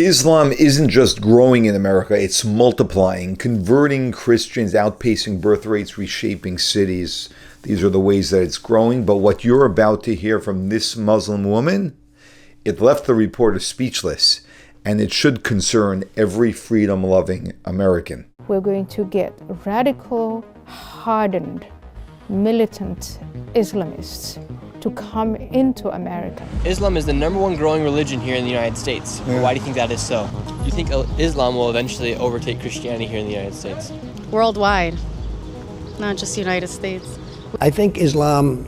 Islam isn't just growing in America, it's multiplying, converting Christians, outpacing birth rates, reshaping cities. These are the ways that it's growing. But what you're about to hear from this Muslim woman, it left the reporter speechless, and it should concern every freedom-loving American. We're going to get radical, hardened, militant Islamists to come into America. Islam is the #1 growing religion here in the United States. Yeah. Why do you think that is so? Do you think Islam will eventually overtake Christianity here in the United States? Worldwide, not just the United States. I think Islam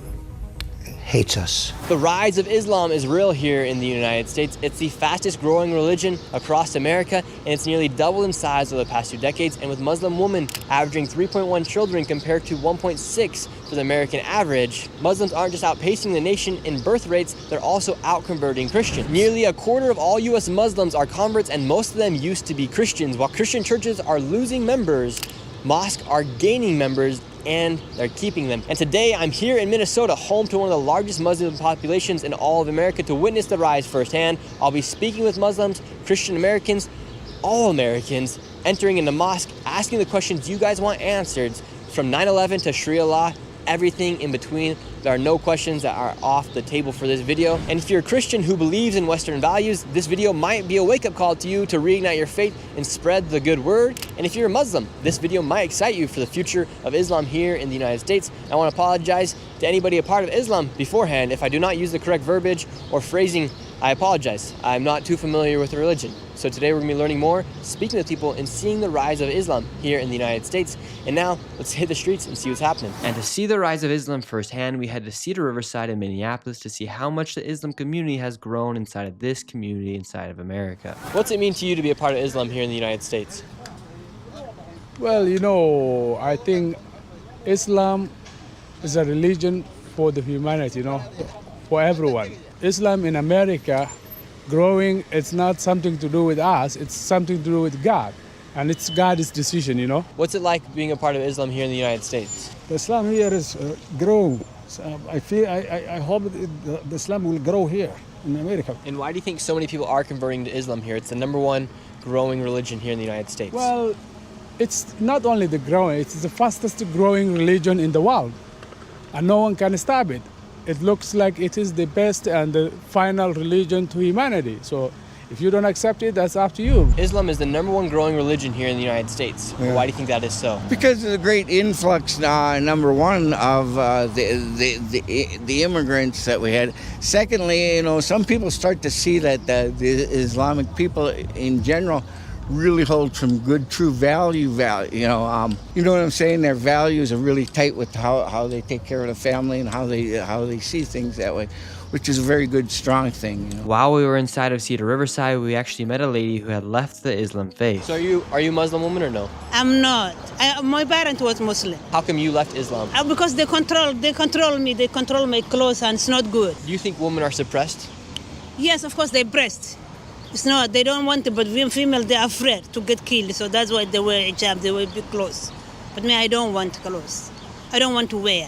hates us. The rise of Islam is real here in the United States. It's the fastest growing religion across America, and it's nearly doubled in size over the past 2 decades, and with Muslim women averaging 3.1 children compared to 1.6 for the American average, Muslims aren't just outpacing the nation in birth rates, they're also out-converting Christians. Nearly a quarter of all U.S. Muslims are converts, and most of them used to be Christians. While Christian churches are losing members, mosques are gaining members, and they're keeping them. And today I'm here in Minnesota, home to one of the largest Muslim populations in all of America, to witness the rise firsthand. I'll be speaking with Muslims, Christian Americans, all Americans, entering in the mosque, asking the questions you guys want answered, from 9/11 to Sharia law, everything in between. There are no questions that are off the table for this video. And if you're a Christian who believes in Western values, this video might be a wake-up call to you to reignite your faith and spread the good word. And if you're a Muslim, this video might excite you for the future of Islam here in the United States. I want to apologize to anybody a part of Islam beforehand. If I do not use the correct verbiage or phrasing, I apologize. I'm not too familiar with the religion. So today we're going to be learning more, speaking with people, and seeing the rise of Islam here in the United States. And now, let's hit the streets and see what's happening. And to see the rise of Islam firsthand, we head to Cedar Riverside in Minneapolis to see how much the Islam community has grown inside of this community inside of America. What's it mean to you to be a part of Islam here in the United States? Well, I think Islam is a religion for the humanity, for everyone. Islam in America growing, it's not something to do with us, it's something to do with God. And it's God's decision, What's it like being a part of Islam here in the United States? The Islam here is growing. So I hope the Islam will grow here in America. And why do you think so many people are converting to Islam here? It's the #1 growing religion here in the United States. Well, it's not only the growing, it's the fastest growing religion in the world. And no one can stop it. It looks like it is the best and the final religion to humanity. So if you don't accept it, that's up to you. Islam is the #1 growing religion here in the United States. Yeah. Why do you think that is so? Because of the great influx, number one, of the immigrants that we had. Secondly, some people start to see that the Islamic people in general really hold some good, true value. You know what I'm saying? Their values are really tight with how they take care of the family and how they see things that way, which is a very good, strong thing. While we were inside of Cedar Riverside, we actually met a lady who had left the Islam faith. So are you a Muslim woman or no? I'm not. My parent was Muslim. How come you left Islam? Because they control me. They control my clothes, and it's not good. Do you think women are suppressed? Yes, of course, they're breast. It's not. They don't want it, but when female, they're afraid to get killed. So that's why they wear hijab. They wear big clothes. But me, I don't want clothes. I don't want to wear.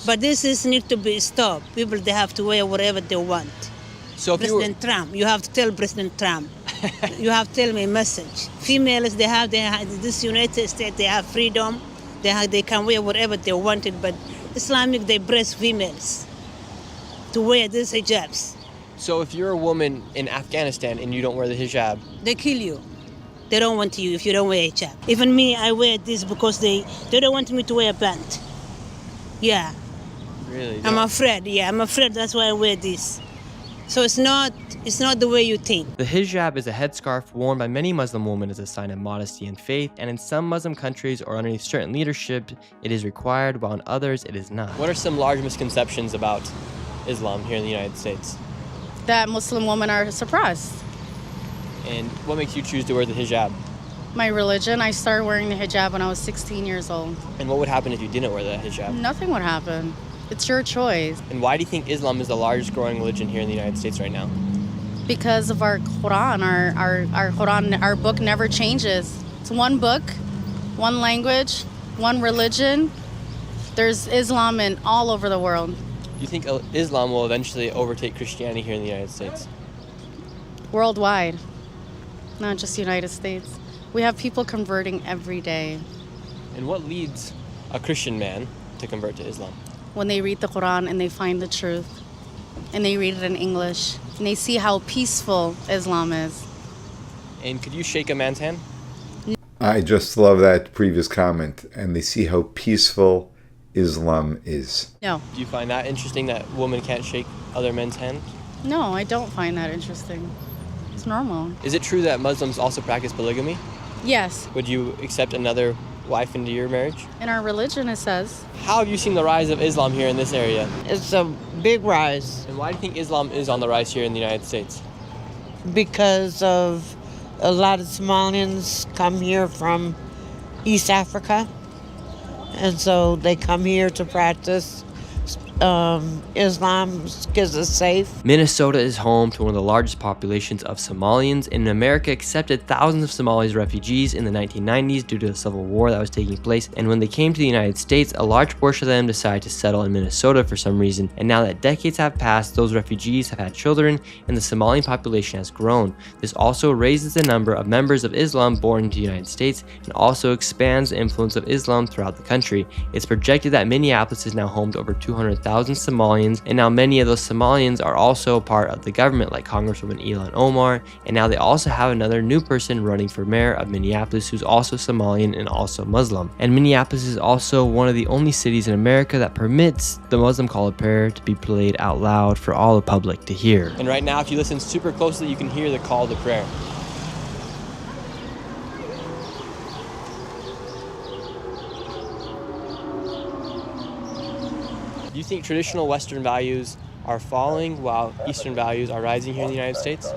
But this need to be stopped. People, they have to wear whatever they want. So if President Trump, you have to tell President Trump. You have to tell me a message. Females, they have this United States, they have freedom. They can wear whatever they wanted. But Islamic, they press females to wear these hijabs. So if you're a woman in Afghanistan and you don't wear the hijab, they kill you. They don't want you if you don't wear hijab. Even me, I wear this because they don't want me to wear a pant. Yeah. Really? I'm afraid. Yeah, I'm afraid. That's why I wear this. So it's not the way you think. The hijab is a headscarf worn by many Muslim women as a sign of modesty and faith, and in some Muslim countries or underneath certain leadership, it is required, while in others, it is not. What are some large misconceptions about Islam here in the United States? That Muslim women are suppressed. And what makes you choose to wear the hijab? My religion, I started wearing the hijab when I was 16 years old. And what would happen if you didn't wear the hijab? Nothing would happen. It's your choice. And why do you think Islam is the largest growing religion here in the United States right now? Because of our Quran. Our Quran, our book never changes. It's one book, one language, one religion. There's Islam in all over the world. Do you think Islam will eventually overtake Christianity here in the United States? Worldwide, not just the United States. We have people converting every day. And what leads a Christian man to convert to Islam? When they read the Quran and they find the truth, and they read it in English, and they see how peaceful Islam is. And could you shake a man's hand? I just love that previous comment. And they see how peaceful Islam is. No. Do you find that interesting that women can't shake other men's hands? No, I don't find that interesting. It's normal. Is it true that Muslims also practice polygamy? Yes. Would you accept another wife into your marriage? In our religion, it says. How have you seen the rise of Islam here in this area? It's a big rise And why do you think Islam is on the rise here in the United States? because of a lot of Somalians come here from East Africa, and so they come here to practice Islam because it's safe. Minnesota is home to one of the largest populations of Somalians, and America accepted thousands of Somalis refugees in the 1990s due to the civil war that was taking place. And when they came to the United States, a large portion of them decided to settle in Minnesota for some reason. And now that decades have passed, those refugees have had children, and the Somali population has grown. This also raises the number of members of Islam born into the United States, and also expands the influence of Islam throughout the country. It's projected that Minneapolis is now home to over 200,000 Somalians, and now many of those Somalians are also part of the government, like Congresswoman Ilhan Omar, and now they also have another new person running for mayor of Minneapolis who's also Somalian and also Muslim. And Minneapolis is also one of the only cities in America that permits the Muslim call of prayer to be played out loud for all the public to hear. And right now, if you listen super closely, you can hear the call to prayer. Do you think traditional Western values are falling while Eastern values are rising here in the United States?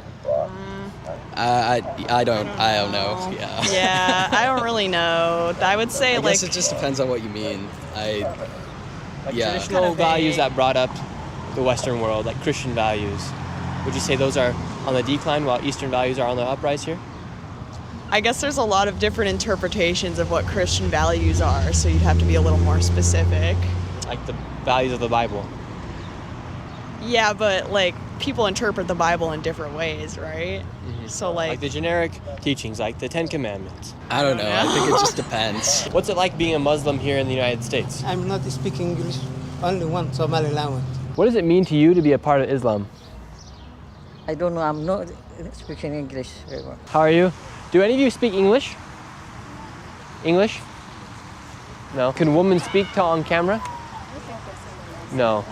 I don't know. Yeah, I don't really know. I would say I guess it just depends on what you mean. Traditional Kind of values vague. that brought up the Western world, like Christian values. Would you say those are on the decline while Eastern values are on the uprise here? I guess there's a lot of different interpretations of what Christian values are, so you'd have to be a little more specific. Like the values of the Bible. Yeah, but like people interpret the Bible in different ways, right? So Like the generic teachings, like the Ten Commandments. I don't know. I think it just depends. What's it like being a Muslim here in the United States? I'm not speaking English, only one Somali language. What does it mean to you to be a part of Islam? I don't know, I'm not speaking English very well. How are you? Do any of you speak English? English? No. Can women speak to on camera? No.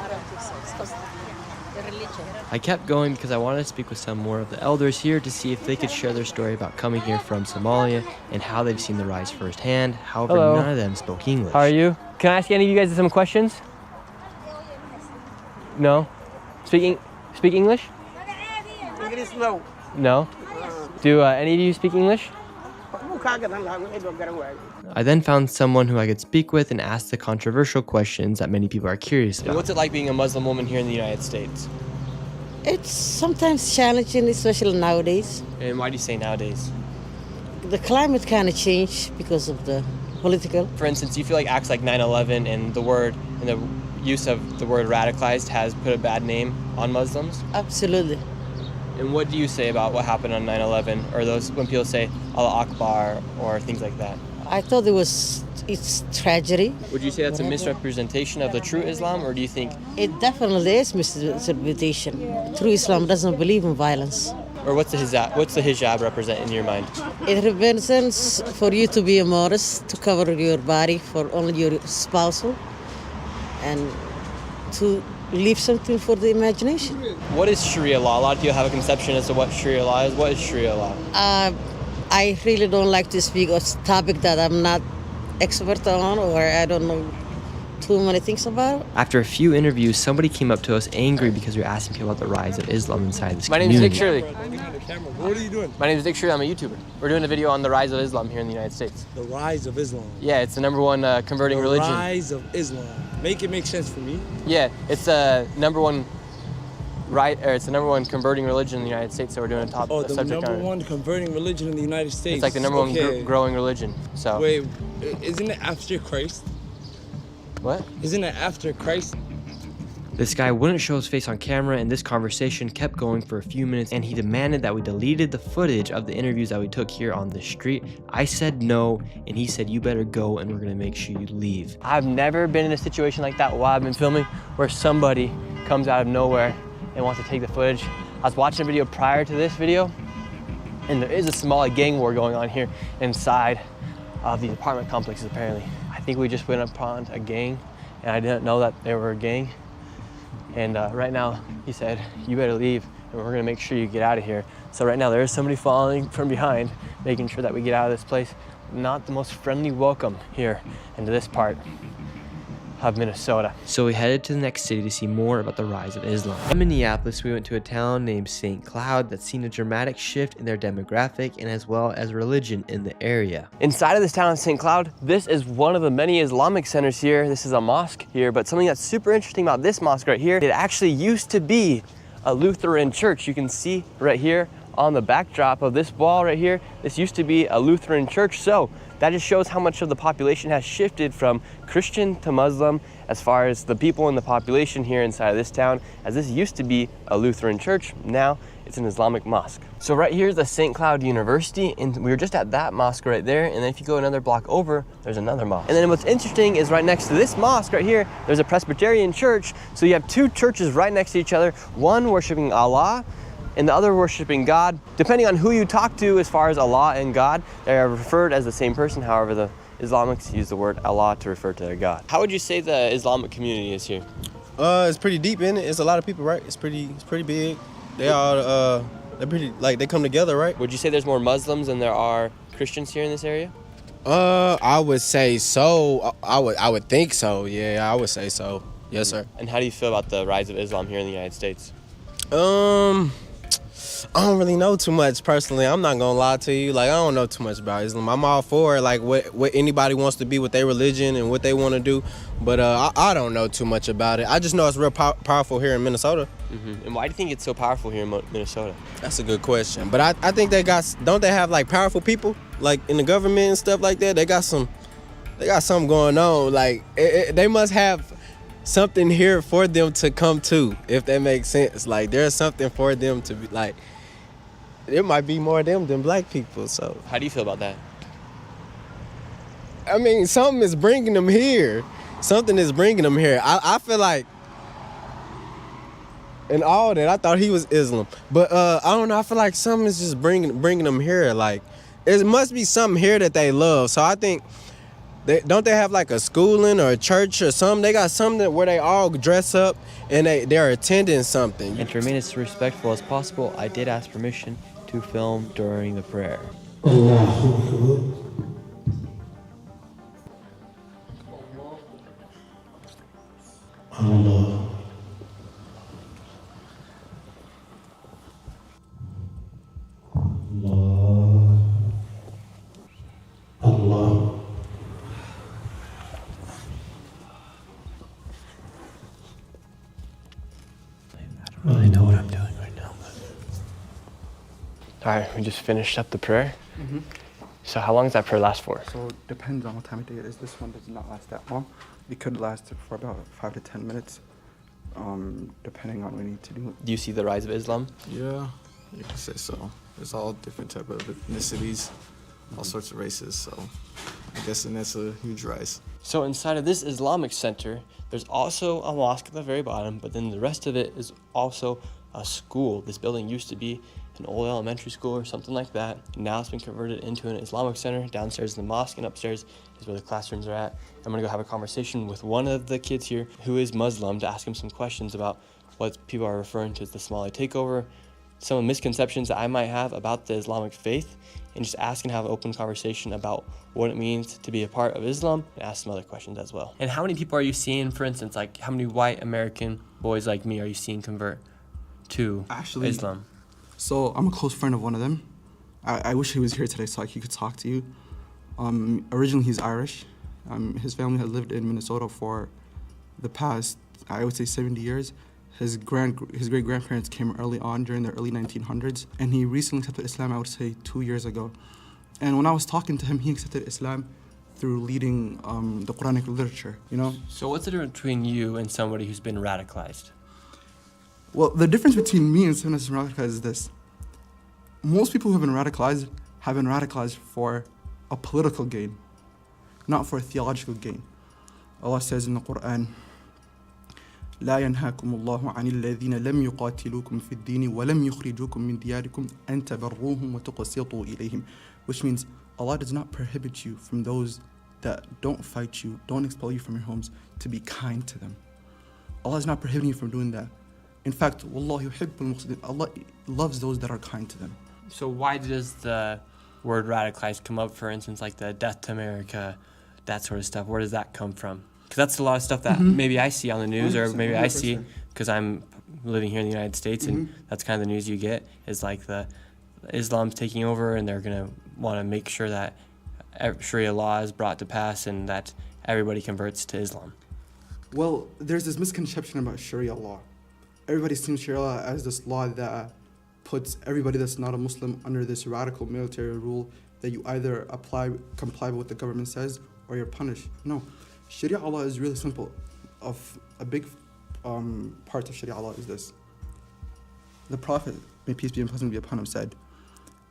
I kept going because I wanted to speak with some more of the elders here to see if they could share their story about coming here from Somalia and how they've seen the rise firsthand. However, none of them spoke English. How are you? Can I ask any of you guys some questions? No? Speak English? English no. No? Do any of you speak English? I then found someone who I could speak with and ask the controversial questions that many people are curious about. What's it like being a Muslim woman here in the United States? It's sometimes challenging, especially nowadays. And why do you say nowadays? The climate kind of changed because of the political. For instance, do you feel like acts like 9/11 and the use of the word radicalized has put a bad name on Muslims? Absolutely. And what do you say about what happened on 9/11, or those when people say Allah Akbar or things like that? I thought it's tragedy. Would you say that's a misrepresentation of the true Islam, or do you think? It definitely is misinterpretation. True Islam doesn't believe in violence. Or what's the hijab represent in your mind? It represents for you to be a modest, to cover your body for only your spousal, and to leave something for the imagination. What is Sharia law? A lot of people have a conception as to what Sharia law is. What is Sharia law? I really don't like to speak on a topic that I'm not expert on, or I don't know too many things about. After a few interviews, somebody came up to us angry because we were asking people about the rise of Islam inside this community. My name is Dick Shirley. What are you doing? My name is Dick Shirley. I'm a YouTuber. We're doing a video on the rise of Islam here in the United States. The rise of Islam. Yeah, it's the number one converting religion. The rise of Islam. Make it make sense for me. Yeah, it's the number one it's the number one converting religion in the United States, so we're doing a subject on it. The number one converting religion in the United States. It's like the number one growing religion. So. Wait, isn't it after Christ? What? Isn't it after Christ? This guy wouldn't show his face on camera, and this conversation kept going for a few minutes, and he demanded that we deleted the footage of the interviews that we took here on the street. I said no, and he said, you better go and we're gonna make sure you leave. I've never been in a situation like that while I've been filming, where somebody comes out of nowhere and wants to take the footage. I was watching a video prior to this video, and there is a Somali gang war going on here inside of these apartment complexes apparently. I think we just went upon a gang, and I didn't know that they were a gang. And right now, he said, you better leave, and we're gonna make sure you get out of here. So right now, there is somebody following from behind, making sure that we get out of this place. Not the most friendly welcome here into this part of Minnesota. So we headed to the next city to see more about the rise of Islam. In Minneapolis, we went to a town named St. Cloud that's seen a dramatic shift in their demographic and as well as religion in the area. Inside of this town of St. Cloud, this is one of the many Islamic centers here. This is a mosque here, but something that's super interesting about this mosque right here, it actually used to be a Lutheran church. You can see right here on the backdrop of this wall right here, this used to be a Lutheran church. So that just shows how much of the population has shifted from Christian to Muslim as far as the people in the population here inside of this town, as this used to be a Lutheran church, now it's an Islamic mosque. So right here is the St. Cloud University, and we were just at that mosque right there, and then if you go another block over, there's another mosque. And then what's interesting is right next to this mosque right here, there's a Presbyterian Church, so you have two churches right next to each other, one worshiping Allah, and the other worshiping God. Depending on who you talk to as far as Allah and God, they are referred as the same person. However, the Islamics use the word Allah to refer to their God. How would you say the Islamic community is here? It's pretty deep in it. It's a lot of people, right? It's pretty big. They all they're pretty, like, they come together, right? Would you say there's more Muslims than there are Christians here in this area? I would say so. I would think so. Yeah, I would say so. Yes, sir. And how do you feel about the rise of Islam here in the United States? I don't really know too much personally. I'm not gonna lie to you. Like, I don't know too much about Islam. I'm all for like what anybody wants to be with their religion and what they want to do, but I don't know too much about it. I just know it's real powerful here in Minnesota. Mm-hmm. And why do you think it's so powerful here in Minnesota? That's a good question. But I think don't they have like powerful people like in the government and stuff like that? They got something going on. Like they must have something here for them to come to, if that makes sense. Like, there's something for them to be like, there might be more of them than black people. So how do you feel about that? I mean, something is bringing them here. Something is bringing them here. I feel like in all that, I thought he was Islam, but I don't know. I feel like something is just bringing them here. Like, it must be something here that they love. So I think, don't they have like a schooling or a church or something? They got something where they all dress up and they're attending something. And to remain as respectful as possible, I did ask permission to film during the prayer. Allah. Allah. I don't really know what I'm doing right now. All right, we just finished up the prayer. Mm-hmm. So how long does that prayer last for? So depends on what time of day it is. This one does not last that long. It could last for about 5 to 10 minutes, depending on what we need to do. Do you see the rise of Islam? Yeah, you can say so. There's all different type of ethnicities, all sorts of races, so I guess that's a huge rise. So inside of this Islamic center, there's also a mosque at the very bottom, but then the rest of it is also a school. This building used to be an old elementary school or something like that. Now it's been converted into an Islamic center. Downstairs is the mosque, and upstairs is where the classrooms are at. I'm gonna go have a conversation with one of the kids here who is Muslim to ask him some questions about what people are referring to as the Somali takeover, some misconceptions that I might have about the Islamic faith, and just ask and have an open conversation about what it means to be a part of Islam, and ask some other questions as well. And how many people are you seeing, for instance, like how many white American boys like me are you seeing convert to Islam? So I'm a close friend of one of them. I wish he was here today so he could talk to you. Originally he's Irish. His family had lived in Minnesota for the past, I would say, 70 years. His great-grandparents came early on during the early 1900s, and he recently accepted Islam, I would say, 2 years ago. And when I was talking to him, he accepted Islam through leading the Quranic literature, you know? So what's the difference between you and somebody who's been radicalized? Well, the difference between me and someone who's been radicalized is this. Most people who have been radicalized for a political gain, not for a theological gain. Allah says in the Quran, لا ينهاكم الله عن الذين لم يقاتلوكم في الدين ولم يخرجوكم من دياركم أن تبروهم وتقسطوا إليهم, which means Allah does not prohibit you from those that don't fight you, don't expel you from your homes, to be kind to them. Allah is not prohibiting you from doing that. In fact, Wallahu yuhibbul muqsitin, Allah loves those that are kind to them. So why does the word radicalized come up, for instance, like the death to America, that sort of stuff? Where does that come from? Because that's a lot of stuff that maybe I see on the news, or maybe I see because I'm living here in the United States, and that's kind of the news you get, is like the Islam's taking over, and they're going to want to make sure that Sharia law is brought to pass and that everybody converts to Islam. Well, there's this misconception about Sharia law. Everybody sees Sharia law as this law that puts everybody that's not a Muslim under this radical military rule that you either comply with what the government says, or you're punished. No, Sharia law is really simple. A big part of Sharia law is this. The Prophet, may peace be and blessing be upon him, said,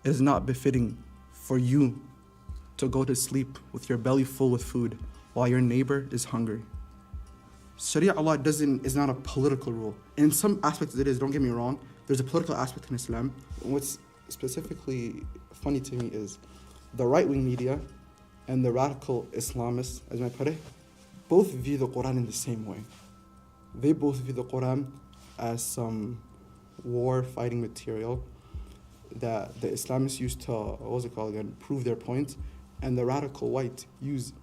"It is not befitting for you to go to sleep with your belly full with food while your neighbor is hungry." Sharia law is not a political rule. In some aspects it is, don't get me wrong. There's a political aspect in Islam. What's specifically funny to me is the right-wing media and the radical Islamists, as I put it, both view the Quran in the same way. They both view the Quran as some war-fighting material that the Islamists use to, prove their point, and the radical right use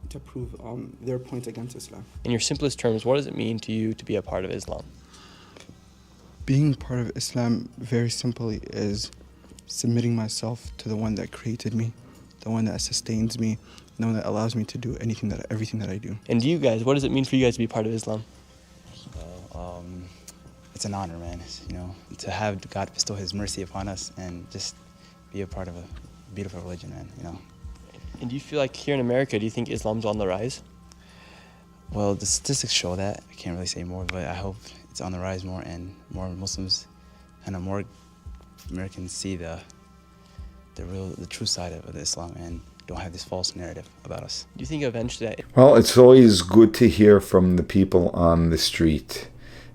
to prove their point against Islam. In your simplest terms, what does it mean to you to be a part of Islam? Being part of Islam, very simply, is submitting myself to the one that created me, the one that sustains me, the one that allows me to do everything that I do. And you guys, what does it mean for you guys to be part of Islam? Well, it's an honor, man, to have God bestow His mercy upon us and just be a part of a beautiful religion, man, And do you feel like here in America, do you think Islam's on the rise? Well, the statistics show that. I can't really say more, but I hope it's on the rise more, and more Muslims and more Americans see the true side of Islam and don't have this false narrative about us. Do you think eventually Well, it's always good to hear from the people on the street.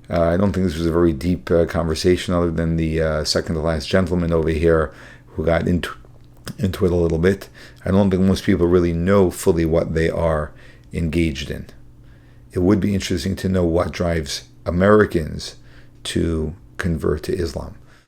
I don't think this was a very deep conversation, other than the second to last gentleman over here who got into it a little bit. I don't think most people really know fully what they are engaged in. It would be interesting to know what drives Americans to convert to Islam.